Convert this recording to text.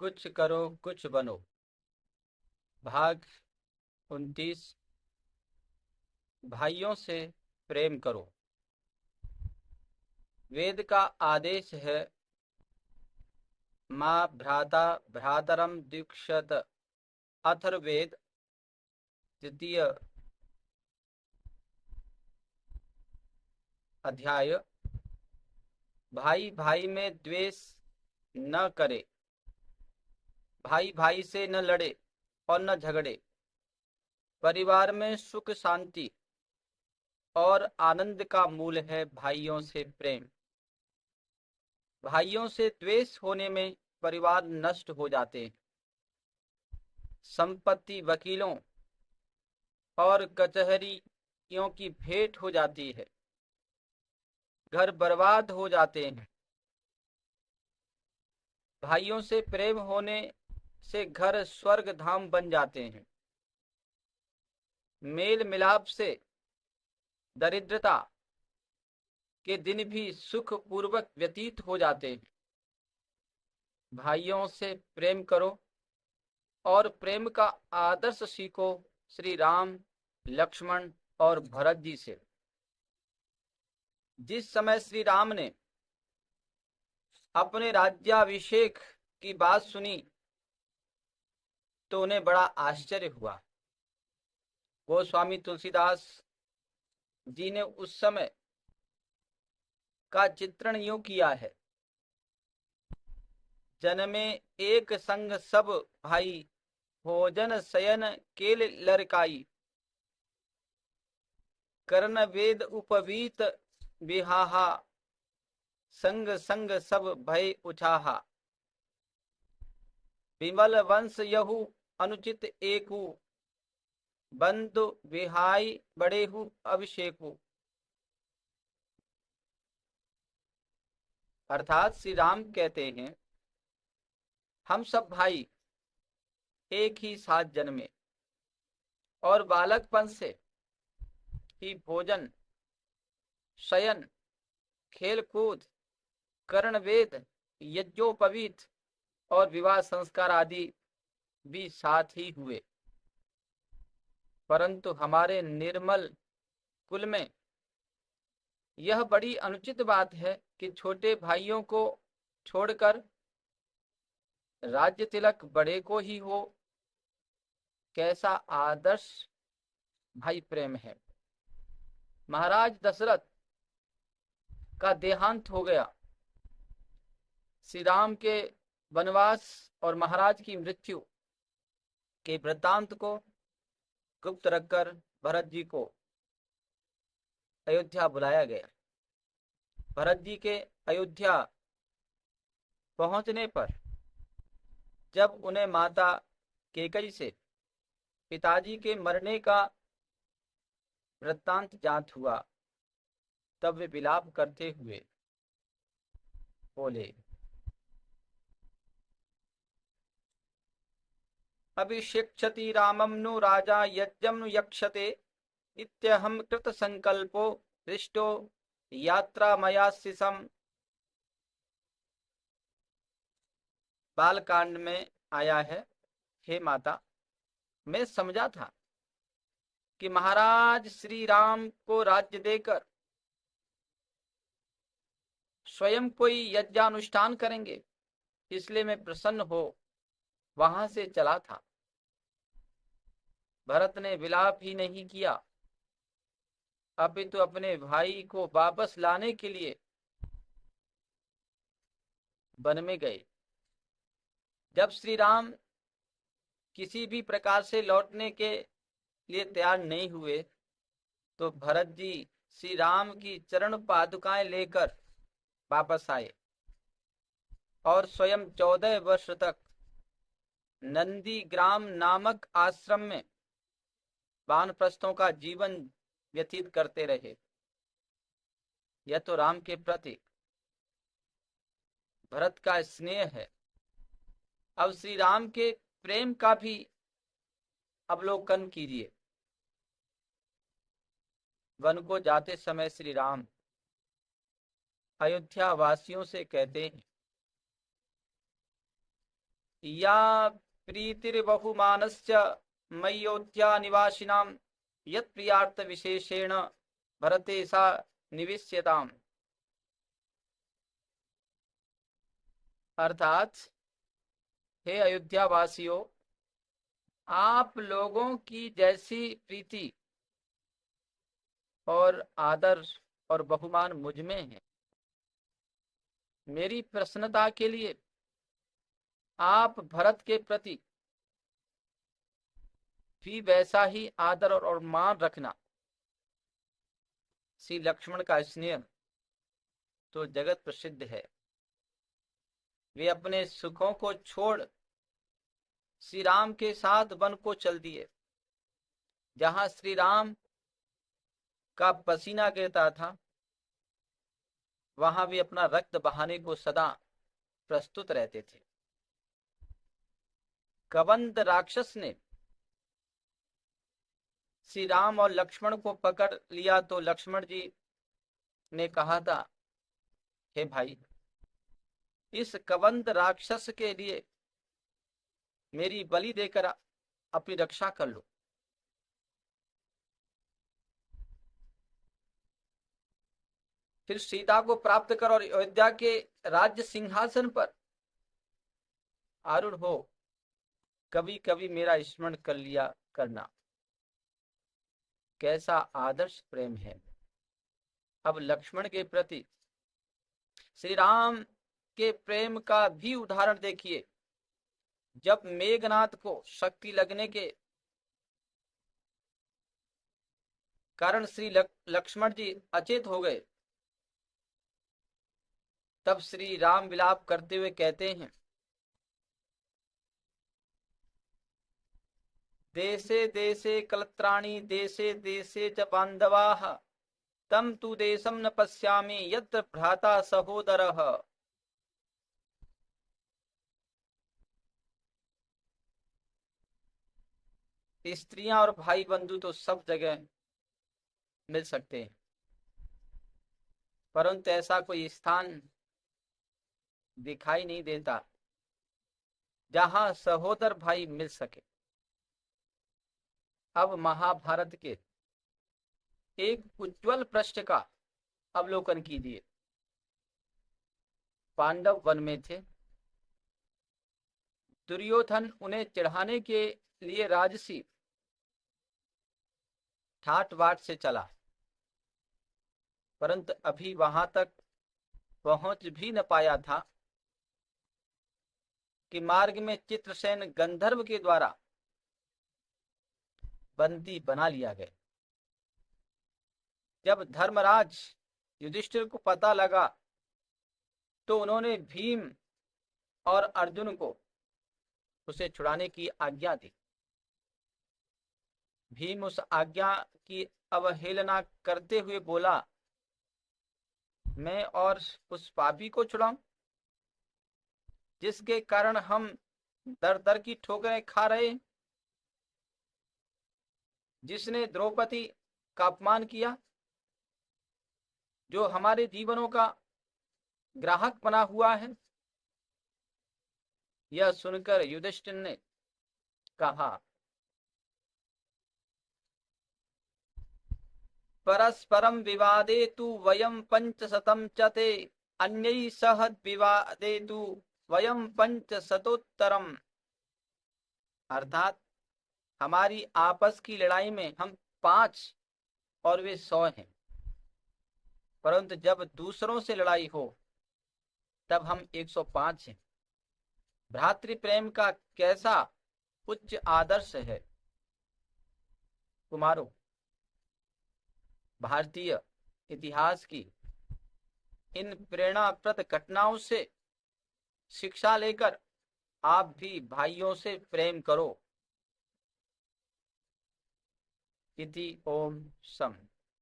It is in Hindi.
कुछ करो कुछ बनो। भाग 29। भाइयों से प्रेम करो। वेद का आदेश है, माँ भ्राता भ्रातरम दीक्षत। अथर्ववेद द्वितीय अध्याय। भाई भाई में द्वेष न करे, भाई भाई से न लड़े और न झगड़े। परिवार में सुख शांति और आनंद का मूल है भाइयों से प्रेम। भाइयों से द्वेष होने में परिवार नष्ट हो जाते हैं। संपत्ति वकीलों और कचहरियों की भेंट हो जाती है। घर बर्बाद हो जाते हैं। भाइयों से प्रेम होने से घर स्वर्ग धाम बन जाते हैं। मेल मिलाप से दरिद्रता के दिन भी सुख पूर्वक व्यतीत हो जाते हैं। भाइयों से प्रेम करो और प्रेम का आदर्श सीखो श्री राम, लक्ष्मण और भरत जी से। जिस समय श्री राम ने अपने राज्याभिषेक की बात सुनी तो उन्हें बड़ा आश्चर्य हुआ। गोस्वामी तुलसीदास जी ने उस समय का चित्रण यूं किया है। जन्मे एक संग सब भाई, भोजन शयन केल लरकाई। कर्ण वेद उपवीत बिहाहा, संग संग सब भय उछाहा। विमल वंश यहु अनुचित एकु, बंधु विहाई बड़ेहु अभिषेकु। अर्थात श्री राम कहते हैं, हम सब भाई एक ही साथ जन्मे और बालकपन से ही भोजन शयन खेल कूद कर्ण वेद यज्ञोपवीत और विवाह संस्कार आदि भी साथ ही हुए। परंतु हमारे निर्मल कुल में यह बड़ी अनुचित बात है कि छोटे भाइयों को छोड़कर राज्य तिलक बड़े को ही हो। कैसा आदर्श भाई प्रेम है। महाराज दशरथ का देहांत हो गया। श्री राम के वनवास और महाराज की मृत्यु के वृत्तांत को गुप्त रखकर भरत जी को अयोध्या बुलाया गया। भरत जी के अयोध्या पहुंचने पर जब उन्हें माता कैकेयी से पिताजी के मरने का वृत्तांत ज्ञात हुआ, तब वे विलाप करते हुए बोले, अभिषेक्षति रामं नु राजा यज्ञं नु यक्षते, इत्यहं कृत संकल्पो हृष्टो यात्रा मया शिशम। बालकांड में आया है, हे माता, मैं समझा था कि महाराज श्री राम को राज्य देकर स्वयं कोई यज्ञानुष्ठान करेंगे, इसलिए मैं प्रसन्न हो वहां से चला था। भरत ने विलाप ही नहीं किया, अपितु अपने भाई को वापस लाने के लिए वन में गए। जब श्री राम किसी भी प्रकार से लौटने के लिए तैयार नहीं हुए तो भरत जी श्री राम की चरण पादुकाएं लेकर वापस आए और स्वयं 14 वर्ष तक नंदी ग्राम नामक आश्रम में वानप्रस्थों का जीवन व्यतीत करते रहे। यह तो राम के प्रति भरत का स्नेह है। अब श्री राम के प्रेम का भी अवलोकन कीजिए। वन को जाते समय श्री राम अयोध्या वासियों से कहते हैं, या प्रीतिर्बहुमानस्य मय्योत्या निवासिनां यत्प्रियार्थ विशेषेण भरते सा निविश्यताम्। अर्थात हे अयोध्या वासियों, आप लोगों की जैसी प्रीति और आदर और बहुमान मुझ में है, मेरी प्रसन्नता के लिए आप भरत के प्रति भी वैसा ही आदर और मान रखना। श्री लक्ष्मण का स्नेह तो जगत प्रसिद्ध है। वे अपने सुखों को छोड़ श्री राम के साथ वन को चल दिए, जहां श्री राम का पसीना गिरता था, वहां वे अपना रक्त बहाने को सदा प्रस्तुत रहते थे। कबंध राक्षस ने श्री राम और लक्ष्मण को पकड़ लिया तो लक्ष्मण जी ने कहा था, हे भाई, इस कबंध राक्षस के लिए मेरी बलि देकर अपनी रक्षा कर लो। फिर सीता को प्राप्त कर और अयोध्या के राज्य सिंहासन पर आरूढ़ हो कभी कभी मेरा स्मरण कर लिया करना। कैसा आदर्श प्रेम है। अब लक्ष्मण के प्रति श्री राम के प्रेम का भी उदाहरण देखिए। जब मेघनाथ को शक्ति लगने के कारण श्री लक्ष्मण जी अचेत हो गए, तब श्री राम विलाप करते हुए कहते हैं, देशे देशे कलत्राणि देशे देशे च बांधवाः तम तु देशम न पश्यामि यत्र भ्राता सहोदरः। स्त्रियां और भाई बंधु तो सब जगह मिल सकते हैं, परंतु ऐसा कोई स्थान दिखाई नहीं देता जहां सहोदर भाई मिल सके। अब महाभारत के एक उज्जवल पृष्ठ का अवलोकन कीजिए। पांडव वन में थे। दुर्योधन उन्हें चढ़ाने के लिए राजसी ठाट बाट से चला, परंतु अभी वहां तक पहुंच भी न पाया था कि मार्ग में चित्रसेन गंधर्व के द्वारा बंदी बना लिया गया। जब धर्मराज युधिष्ठिर को पता लगा तो उन्होंने भीम और अर्जुन को उसे छुड़ाने की आज्ञा दी। भीम उस आज्ञा की अवहेलना करते हुए बोला, मैं और उस पापी को छुड़ाऊं जिसके कारण हम दर दर की ठोकरें खा रहे, जिसने द्रौपदी का अपमान किया, जो हमारे जीवनों का ग्राहक बना हुआ है। यह सुनकर युधिष्ठिर ने कहा, परस्परम विवादे तु वयम पंचशतम चते अन्यै सह विवादे तु वयम पंचशतोत्तरम। अर्थात हमारी आपस की लड़ाई में हम 5 और वे 100 हैं, परंतु जब दूसरों से लड़ाई हो तब हम 105 हैं। भ्रातृ प्रेम का कैसा उच्च आदर्श है। कुमारों, भारतीय इतिहास की इन प्रेरणाप्रद घटनाओं से शिक्षा लेकर आप भी भाइयों से प्रेम करो। इति ओम सम।